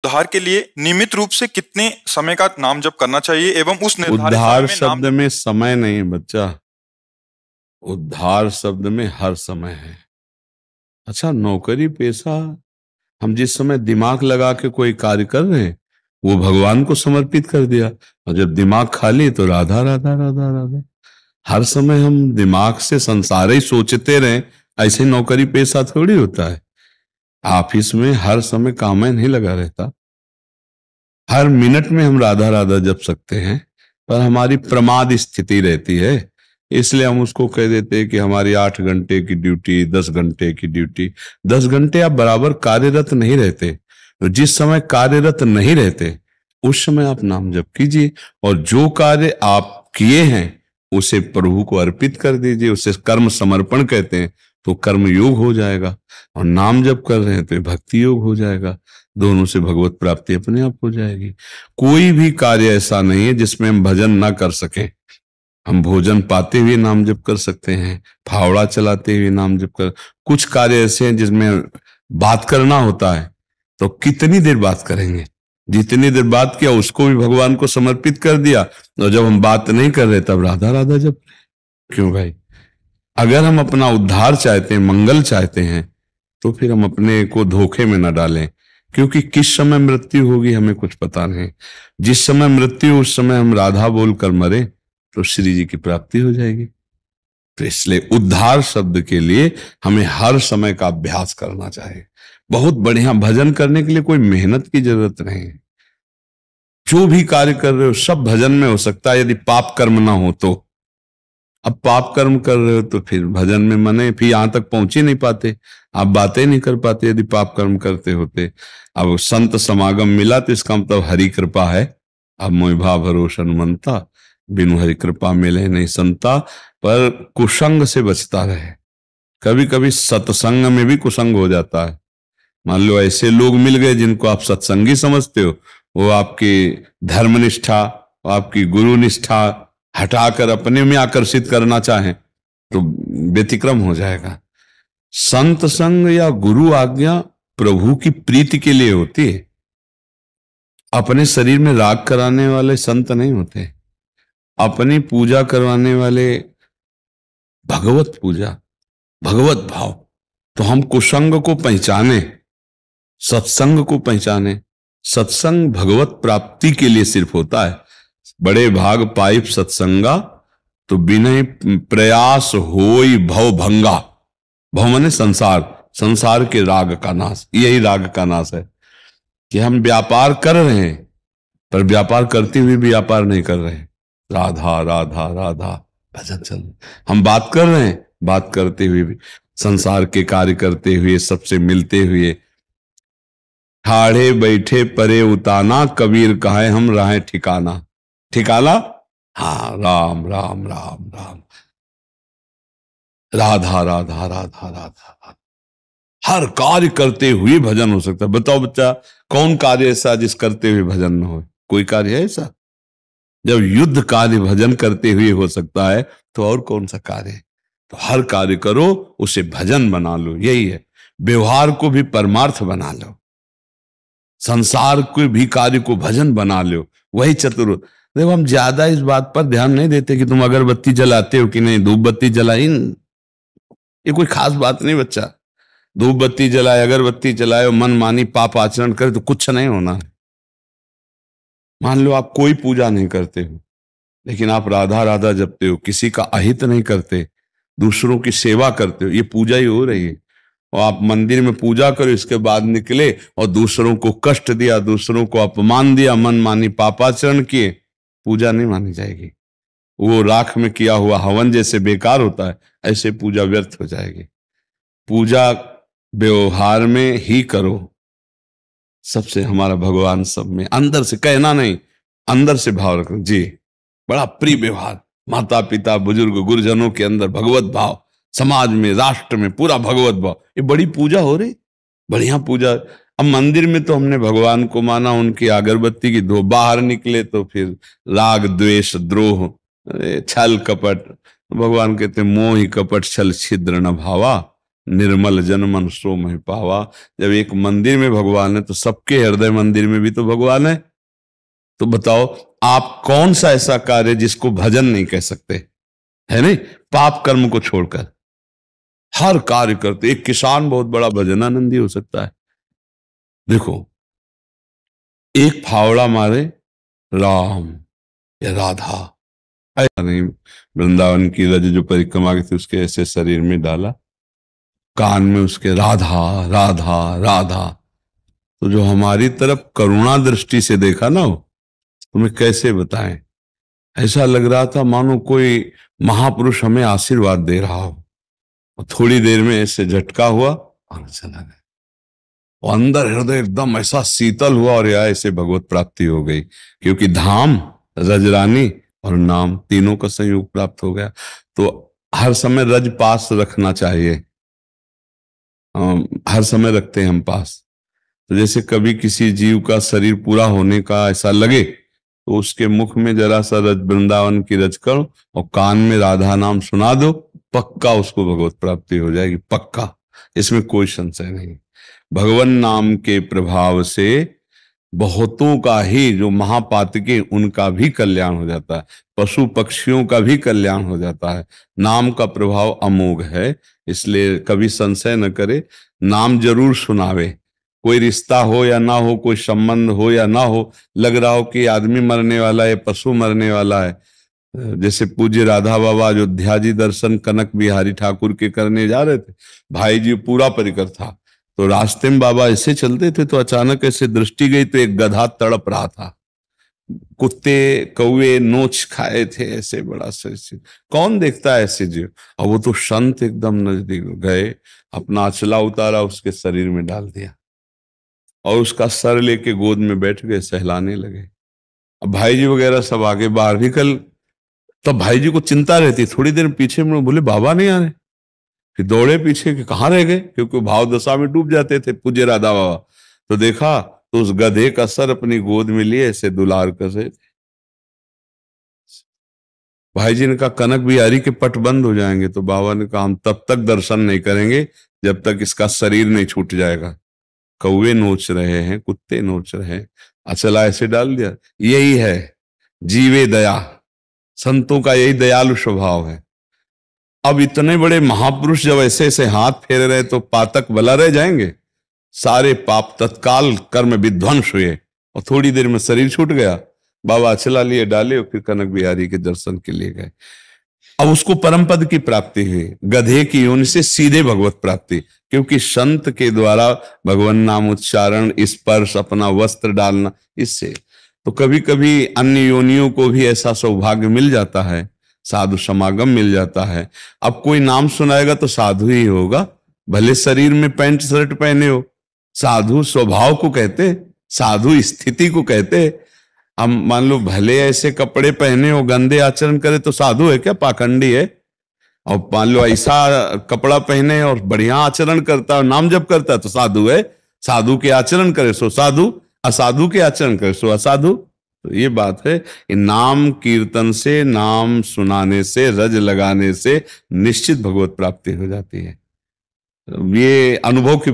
उद्धार के लिए नियमित रूप से कितने समय का नाम जप करना चाहिए एवं उस निर्धारित समय उद्धार में शब्द में समय नहीं है बच्चा, उद्धार शब्द में हर समय है। अच्छा, नौकरी पेशा, हम जिस समय दिमाग लगा के कोई कार्य कर रहे हैं वो भगवान को समर्पित कर दिया, और जब दिमाग खाली तो राधा राधा राधा राधा। हर समय हम दिमाग से संसार ही सोचते रहें, ऐसे नौकरी पेशा थोड़ी होता है। ऑफिस में हर समय काम नहीं लगा रहता, हर मिनट में हम राधा राधा जप सकते हैं, पर हमारी प्रमाद स्थिति रहती है। इसलिए हम उसको कह देते हैं कि हमारी 8 घंटे की ड्यूटी, 10 घंटे की ड्यूटी। 10 घंटे आप बराबर कार्यरत नहीं रहते, तो जिस समय कार्यरत नहीं रहते उस समय आप नाम जप कीजिए, और जो कार्य आप किए हैं उसे प्रभु को अर्पित कर दीजिए। उसे कर्म समर्पण कहते हैं, तो कर्म योग हो जाएगा, और नाम जप कर रहे हैं तो भक्ति योग हो जाएगा। दोनों से भगवत प्राप्ति अपने आप हो जाएगी। कोई भी कार्य ऐसा नहीं है जिसमें हम भजन ना कर सकें। हम भोजन पाते हुए नाम जप कर सकते हैं, फावड़ा चलाते हुए नाम जप कर। कुछ कार्य ऐसे हैं जिसमें बात करना होता है, तो कितनी देर बात करेंगे, जितनी देर बात किया उसको भी भगवान को समर्पित कर दिया, और जब हम बात नहीं कर रहे तब राधा राधा जप। क्यों भाई? अगर हम अपना उद्धार चाहते हैं, मंगल चाहते हैं, तो फिर हम अपने को धोखे में न डालें, क्योंकि किस समय मृत्यु होगी हमें कुछ पता नहीं। जिस समय मृत्यु उस समय हम राधा बोलकर मरे तो श्री जी की प्राप्ति हो जाएगी। तो इसलिए उद्धार शब्द के लिए हमें हर समय का अभ्यास करना चाहिए। बहुत बढ़िया भजन करने के लिए कोई मेहनत की जरूरत नहीं है। जो भी कार्य कर रहे हो सब भजन में हो सकता है, यदि पाप कर्म ना हो तो। अब पाप कर्म कर रहे हो तो फिर भजन में मने फिर यहां तक पहुंच ही नहीं पाते, आप बातें नहीं कर पाते यदि पाप कर्म करते होते। अब संत समागम मिला तो इसका मतलब हरि कृपा है। अब मोहि भाव भरोसा हनुमंता, बिनु हरि कृपा मिले नहीं संता। पर कुसंग से बचता रहे। कभी कभी सत्संग में भी कुसंग हो जाता है। मान लो ऐसे लोग मिल गए जिनको आप सत्संगी समझते हो, वो आपकी धर्मनिष्ठा, आपकी गुरु निष्ठा हटाकर अपने में आकर्षित करना चाहें तो व्यतिक्रम हो जाएगा। संत संग या गुरु आज्ञा प्रभु की प्रीति के लिए होती है। अपने शरीर में राग कराने वाले संत नहीं होते, अपनी पूजा करवाने वाले भगवत पूजा, भगवत भाव। तो हम कुसंग को पहचाने, सत्संग को पहचाने। सत्संग भगवत प्राप्ति के लिए सिर्फ होता है। बड़े भाग पाइप सत्संगा, तो बिना प्रयास होई भव भंगा। भव माने संसार, संसार के राग का नाश। यही राग का नाश है कि हम व्यापार कर रहे हैं पर व्यापार करते हुए भी व्यापार नहीं कर रहे हैं। राधा राधा राधा भजन चल। हम बात कर रहे हैं, बात करते हुए भी संसार के कार्य करते हुए, सबसे मिलते हुए। ठाढ़े बैठे परे उताना, कबीर कहे हम राहें ठिकाना। ठिकाना, हाँ, राम राम राम राम, राधा राधा राधा राधा। हर कार्य करते हुए भजन हो सकता है। बताओ बच्चा, कौन कार्य ऐसा जिस करते हुए भजन न हो? कोई कार्य है ऐसा? जब युद्ध कार्य भजन करते हुए हो सकता है तो और कौन सा कार्य है? तो हर कार्य करो, उसे भजन बना लो। यही है, व्यवहार को भी परमार्थ बना लो, संसार के भी कार्य को भजन बना लो। वही चतुर। देखो, हम ज्यादा इस बात पर ध्यान नहीं देते कि तुम अगरबत्ती जलाते हो कि नहीं, धूप बत्ती जलाई, ये कोई खास बात नहीं बच्चा। धूप बत्ती जलाए, अगरबत्ती जलाए, मन मानी पाप आचरण करे तो कुछ नहीं होना है। मान लो आप कोई पूजा नहीं करते हो, लेकिन आप राधा राधा जपते हो, किसी का अहित नहीं करते, दूसरों की सेवा करते हो, ये पूजा ही हो रही है। और आप मंदिर में पूजा करो, इसके बाद निकले और दूसरों को कष्ट दिया, दूसरों को अपमान दिया, मन मानी पापाचरण किए, पूजा नहीं मानी जाएगी। वो राख में किया हुआ हवन जैसे बेकार होता है, ऐसे पूजा व्यर्थ हो जाएगी। पूजा व्यवहार में ही करो। सबसे हमारा भगवान सब में, अंदर से कहना नहीं, अंदर से भाव रखो जी। बड़ा प्रिय व्यवहार, माता पिता बुजुर्ग गुरुजनों के अंदर भगवत भाव, समाज में राष्ट्र में पूरा भगवत भाव, ये बड़ी पूजा हो रही, बढ़िया पूजा। अब मंदिर में तो हमने भगवान को माना, उनकी अगरबत्ती की धो, बाहर निकले तो फिर राग द्वेष द्रोह छल कपट। भगवान कहते मोह कपट छल छिद्र न भावा, निर्मल जन मन सो महि पावा। जब एक मंदिर में भगवान है तो सबके हृदय मंदिर में भी तो भगवान है। तो बताओ आप कौन सा ऐसा कार्य जिसको भजन नहीं कह सकते, है नहीं? पाप कर्म को छोड़कर हर कार्य करते। एक किसान बहुत बड़ा भजनानंदी हो सकता है। देखो, एक फावड़ा मारे राम या राधा, ऐसा नहीं। वृंदावन की रज जो परिक्रमा की थी उसके ऐसे शरीर में डाला, कान में उसके राधा राधा राधा। तो जो हमारी तरफ करुणा दृष्टि से देखा ना, वो तुम्हें कैसे बताएं, ऐसा लग रहा था मानो कोई महापुरुष हमें आशीर्वाद दे रहा हो। और थोड़ी देर में ऐसे झटका हुआ और चला गया। और अंदर हृदय एकदम ऐसा शीतल हुआ और यह ऐसे भगवत प्राप्ति हो गई, क्योंकि धाम, रजरानी और नाम तीनों का संयोग प्राप्त हो गया। तो हर समय रज पास रखना चाहिए। हर समय रखते हैं हम पास। तो जैसे कभी किसी जीव का शरीर पूरा होने का ऐसा लगे तो उसके मुख में जरा सा रज, वृंदावन की रज करो और कान में राधा नाम सुना दो, पक्का उसको भगवत प्राप्ति हो जाएगी, पक्का, इसमें कोई संशय नहीं। भगवान नाम के प्रभाव से बहुतों का ही, जो महापातकी उनका भी कल्याण हो जाता है, पशु पक्षियों का भी कल्याण हो जाता है। नाम का प्रभाव अमोघ है, इसलिए कभी संशय न करे, नाम जरूर सुनावे। कोई रिश्ता हो या ना हो, कोई संबंध हो या ना हो, लग रहा हो कि आदमी मरने वाला है, पशु मरने वाला है। जैसे पूज्य राधा बाबा अयोध्या जी दर्शन कनक बिहारी ठाकुर के करने जा रहे थे, भाई जी पूरा परिकर था, तो रास्ते में बाबा ऐसे चलते थे तो अचानक ऐसे दृष्टि गई तो एक गधा तड़प रहा था। कुत्ते कौवे नोच खाए थे, ऐसे बड़ा सा, कौन देखता है ऐसे जीव। और वो तो संत एकदम नजदीक गए, अपना अचला उतारा, उसके शरीर में डाल दिया और उसका सर लेके गोद में बैठ गए, सहलाने लगे। अब भाई जी वगैरह सब आगे बाहर निकल, तब भाई जी को चिंता रहती, थोड़ी देर पीछे में बोले बाबा नहीं आ रहे, फिर दौड़े पीछे कि कहाँ रह गए, क्योंकि भाव दशा में डूब जाते थे पूज्य राधा बाबा। तो देखा तो उस गधे का सर अपनी गोद में लिए ऐसे दुलार कसे। भाई जी ने कहा कनक बिहारी के पट बंद हो जाएंगे, तो बाबा ने कहा हम तब तक दर्शन नहीं करेंगे जब तक इसका शरीर नहीं छूट जाएगा। कौवे नोच रहे हैं, कुत्ते नोच रहे हैं, अचला ऐसे डाल दिया। यही है जीवे दया, संतों का यही दयालु स्वभाव है। अब इतने बड़े महापुरुष जब ऐसे ऐसे हाथ फेर रहे तो पातक भला रह जाएंगे। सारे पाप तत्काल कर्म विध्वंस हुए और थोड़ी देर में शरीर छूट गया। बाबा अचला लिए डाले और फिर कनक बिहारी के दर्शन के लिए गए। अब उसको परम पद की प्राप्ति हुई, गधे की योनि से सीधे भगवत प्राप्ति, क्योंकि संत के द्वारा भगवान नाम उच्चारण, स्पर्श, अपना वस्त्र डालना, इससे। तो कभी कभी अन्य योनियों को भी ऐसा सौभाग्य मिल जाता है, साधु समागम मिल जाता है। अब कोई नाम सुनाएगा तो साधु ही होगा, भले शरीर में पैंट शर्ट पहने हो। साधु स्वभाव को कहते, साधु स्थिति को कहते। हम मान लो भले ऐसे कपड़े पहने हो, गंदे आचरण करे तो साधु है क्या? पाखंडी है। और मान लो ऐसा कपड़ा पहने और बढ़िया आचरण करता है, नाम जप करता है तो साधु है। साधु के आचरण करे सो साधु, असाधु के आचरण करे सो असाधु। तो ये बात है कि नाम कीर्तन से, नाम सुनाने से, रज लगाने से निश्चित भगवत प्राप्ति हो जाती है। ये अनुभव की